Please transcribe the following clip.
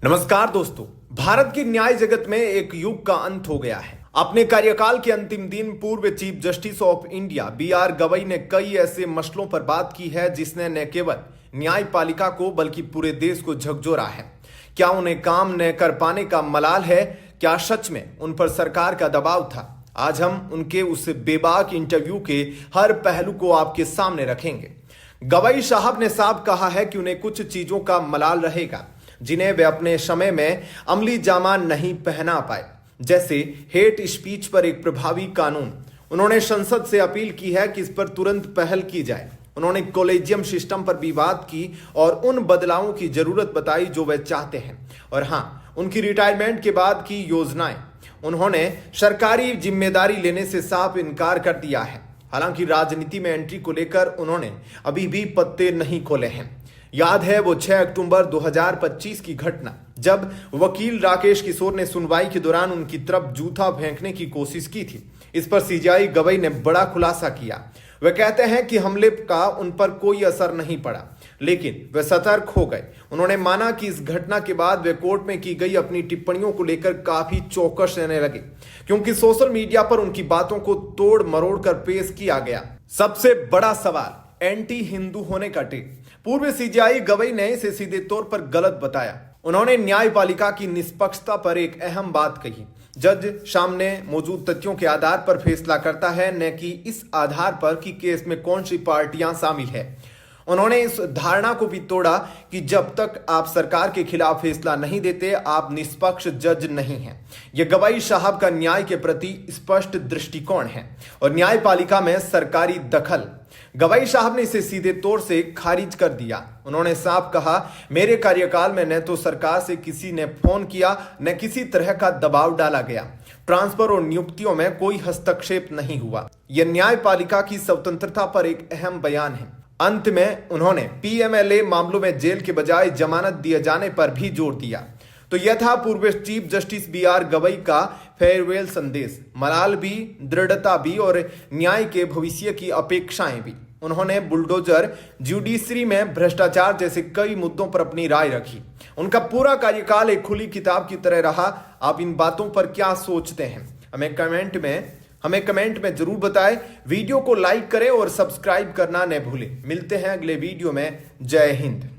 नमस्कार दोस्तों। भारत की न्याय जगत में एक युग का अंत हो गया है। अपने कार्यकाल के अंतिम दिन पूर्व chief justice of India B. R Gavai कई ऐसे मसलों पर बात की है जिसने न केवल न्यायपालिका को बल्कि पूरे देश को झकझोरा है। क्या उन्हें काम न कर पाने का मलाल है? क्या सच में उन पर सरकार का दबाव था? आज हम उनके उस बेबाक इंटरव्यू के हर पहलू को आपके सामने रखेंगे। गवई साहब ने साफ कहा है कि उन्हें कुछ चीजों का मलाल रहेगा जिन्हें वे अपने समय में अमली जामा नहीं पहना पाए, जैसे हेट स्पीच पर एक प्रभावी कानून। उन्होंने संसद से अपील की है कि इस पर तुरंत पहल की जाए। उन्होंने कॉलेजियम सिस्टम पर भी बात की और उन बदलावों की जरूरत बताई जो वे चाहते हैं। और हाँ, उनकी रिटायरमेंट के बाद की योजनाएं। उन्होंने सरकारी जिम्मेदारी लेने से साफ इनकार कर दिया है। हालांकि राजनीति में एंट्री को लेकर उन्होंने अभी भी पत्ते नहीं खोले हैं। याद है वो 6 अक्टूबर 2025 की घटना, जब वकील राकेश किशोर ने सुनवाई के दौरान उनकी तरफ जूता फेंकने की कोशिश की थी। इस पर सीजेआई गवई ने बड़ा खुलासा किया। वे कहते हैं कि हमले का उन पर कोई असर नहीं पड़ा, लेकिन वे सतर्क हो गए। उन्होंने माना कि इस घटना के बाद वे कोर्ट में की गई अपनी टिप्पणियों को लेकर काफी चौकस रहने लगे, क्योंकि सोशल मीडिया पर उनकी बातों को तोड़ मरोड़ कर पेश किया गया। सबसे बड़ा सवाल, एंटी हिंदू होने का टिक। पूर्व सीजेआई गवई ने इसे सीधे तौर पर गलत बताया। उन्होंने न्यायपालिका की निष्पक्षता पर एक अहम बात कही। जज सामने मौजूद तथ्यों के आधार पर फैसला करता है, न कि इस आधार पर कि केस में कौन सी पार्टियां शामिल है। उन्होंने इस धारणा को भी तोड़ा कि जब तक आप सरकार के खिलाफ फैसला नहीं देते, आप निष्पक्ष जज नहीं हैं। यह गवई साहब का न्याय के प्रति स्पष्ट दृष्टिकोण है और न्यायपालिका में सरकारी दखल। गवई साहब ने इसे सीधे तौर से खारिज कर दिया। उन्होंने साफ कहा, मेरे कार्यकाल में न तो सरकार से किसी ने फोन किया, न किसी तरह का दबाव डाला गया। ट्रांसफर और नियुक्तियों में कोई हस्तक्षेप नहीं हुआ। यह न्यायपालिका की स्वतंत्रता पर एक अहम बयान है। अंत में उन्होंने पीएमएलए मामलों में जेल के बजाय जमानत दिए जाने पर भी जोर दिया। तो यह था पूर्व चीफ जस्टिस बी.आर. गवई का फेयरवेल संदेश। मलाल भी, दृढ़ता भी और न्याय के भविष्य की अपेक्षाएं भी। उन्होंने बुलडोजर जुडिशरी में भ्रष्टाचार जैसे कई मुद्दों पर अपनी राय रखी। उनका पूरा कार्यकाल एक खुली किताब की तरह रहा। आप इन बातों पर क्या सोचते हैं? हमें कमेंट में जरूर बताएं। वीडियो को लाइक करें और सब्सक्राइब करना न भूलें। मिलते हैं अगले वीडियो में। जय हिंद।